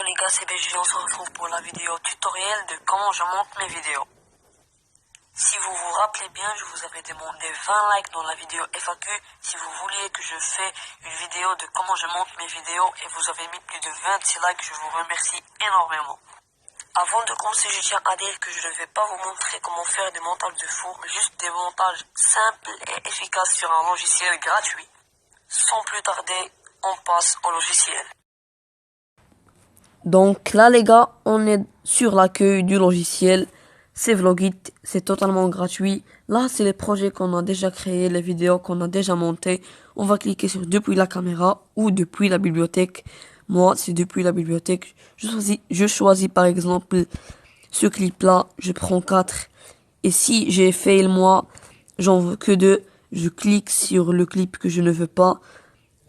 les gars, c'est BG, on se retrouve pour la vidéo tutoriel de comment je monte mes vidéos. Si vous vous rappelez bien, je vous avais demandé 20 likes dans la vidéo FAQ si vous vouliez que je fais une vidéo de comment je monte mes vidéos et vous avez mis plus de 26 likes, je vous remercie énormément. Avant de commencer, je tiens à dire que je ne vais pas vous montrer comment faire des montages de fou, mais juste des montages simples et efficaces sur un logiciel gratuit. Sans plus tarder, on passe au logiciel. Donc là les gars, on est sur l'accueil du logiciel, c'est Vlogit, c'est totalement gratuit. Là c'est les projets qu'on a déjà créés, les vidéos qu'on a déjà montées. On va cliquer sur depuis la caméra ou depuis la bibliothèque. Moi c'est depuis la bibliothèque. Je choisis par exemple ce clip là, je prends 4. Et si j'ai fail moi, j'en veux que 2. Je clique sur le clip que je ne veux pas.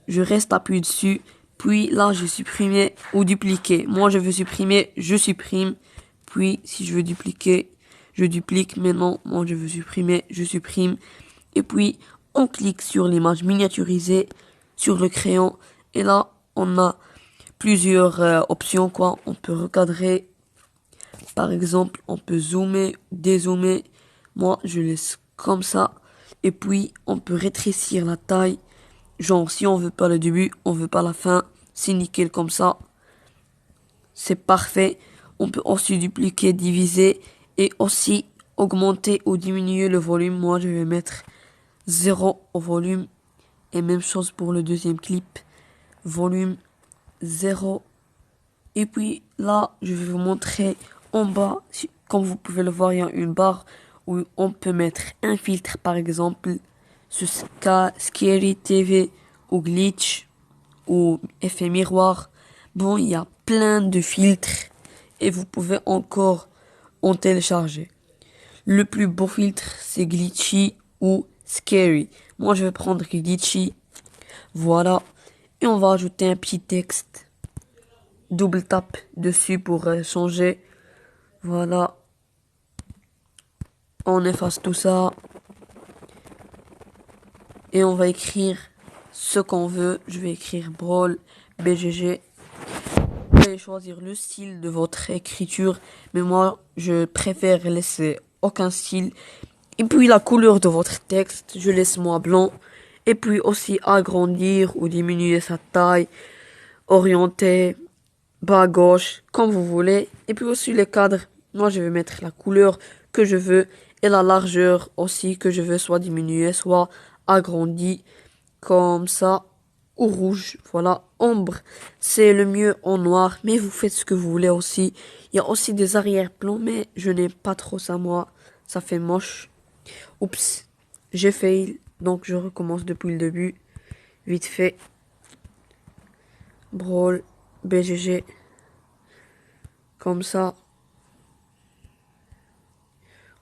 Je reste appuyé dessus. Puis là, je supprimer ou dupliquer. Moi, je veux supprimer, je supprime. Puis, si je veux dupliquer, je duplique. Maintenant, moi, je veux supprimer, je supprime. Et puis, on clique sur l'image miniaturisée, sur le crayon. Et là, on a plusieurs options, quoi. On peut recadrer. Par exemple, on peut zoomer, dézoomer. Moi, je laisse comme ça. Et puis, on peut rétrécir la taille. Genre, si on veut pas le début, on veut pas la fin, c'est nickel comme ça. C'est parfait. On peut aussi dupliquer, diviser et aussi augmenter ou diminuer le volume. Moi, je vais mettre 0 au volume. Et même chose pour le deuxième clip. Volume 0. Et puis là, je vais vous montrer en bas, comme vous pouvez le voir, il y a une barre où on peut mettre un filtre, par exemple, ce Scary TV ou Glitch ou effet miroir. Bon, il y a plein de filtres et vous pouvez encore en télécharger. Le plus beau filtre, c'est Glitchy ou Scary. Moi, je vais prendre Glitchy. Voilà. Et on va ajouter un petit texte. Double tap dessus pour changer. Voilà. On efface tout ça. Et on va écrire ce qu'on veut. Je vais écrire Brawl, BGG. Vous pouvez choisir le style de votre écriture. Mais moi, je préfère laisser aucun style. Et puis la couleur de votre texte, je laisse moi blanc. Et puis aussi agrandir ou diminuer sa taille. Orienter, bas à gauche, comme vous voulez. Et puis aussi les cadres. Moi, je vais mettre la couleur que je veux. Et la largeur aussi que je veux, soit diminuée, soit agrandie. Comme ça. Ou rouge, voilà, ombre, c'est le mieux en noir, mais vous faites ce que vous voulez aussi. Il y a aussi des arrière-plans, mais je n'aime pas trop ça, moi, ça fait moche. Oups, j'ai fail, donc je recommence depuis le début, vite fait. Brawl, BGG, comme ça.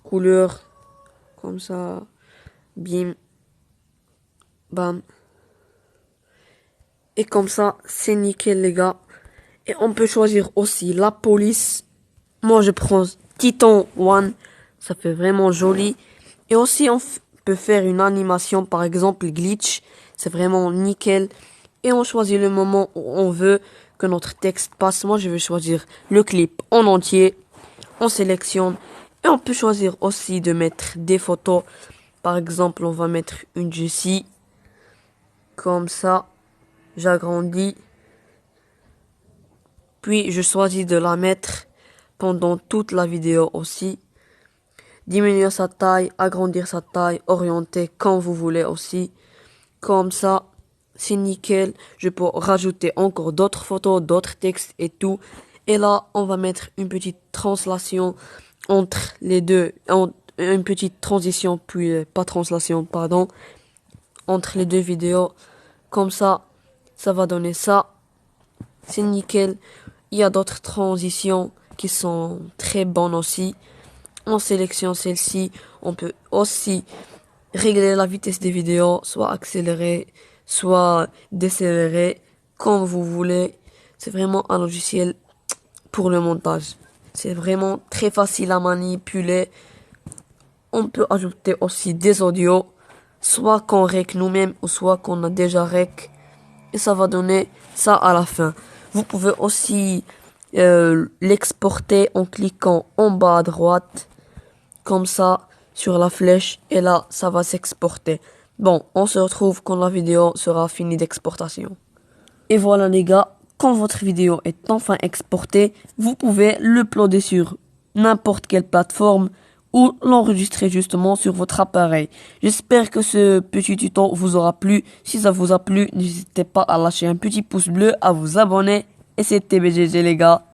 Couleur, comme ça, bim, bam. Et comme ça, c'est nickel les gars. Et on peut choisir aussi la police. Moi je prends Titan One. Ça fait vraiment joli. Et aussi on peut faire une animation, par exemple glitch. C'est vraiment nickel. Et on choisit le moment où on veut que notre texte passe. Moi je vais choisir le clip en entier. On sélectionne. Et on peut choisir aussi de mettre des photos. Par exemple on va mettre une Jessie. Comme ça. J'agrandis. Puis je choisis de la mettre pendant toute la vidéo aussi. Diminuer sa taille, agrandir sa taille, orienter quand vous voulez aussi. Comme ça, c'est nickel. Je peux rajouter encore d'autres photos, d'autres textes et tout. Et là, on va mettre une petite translation entre les deux. Une petite transition, puis pas translation, pardon. Entre les deux vidéos. Comme ça, ça va donner ça. C'est nickel. Il y a d'autres transitions qui sont très bonnes aussi. On sélectionne celle-ci. On peut aussi régler la vitesse des vidéos, soit accélérer, soit décélérer, comme vous voulez. C'est vraiment un logiciel pour le montage. C'est vraiment très facile à manipuler. On peut ajouter aussi des audios, soit qu'on rec nous-mêmes ou soit qu'on a déjà rec. Et ça va donner ça à la fin. Vous pouvez aussi l'exporter en cliquant en bas à droite, comme ça, sur la flèche, et là, ça va s'exporter. Bon, on se retrouve quand la vidéo sera finie d'exportation. Et voilà les gars, quand votre vidéo est enfin exportée, vous pouvez l'uploader sur n'importe quelle plateforme ou l'enregistrer justement sur votre appareil. J'espère que ce petit tuto vous aura plu. Si ça vous a plu, n'hésitez pas à lâcher un petit pouce bleu, à vous abonner. Et c'était BGG les gars.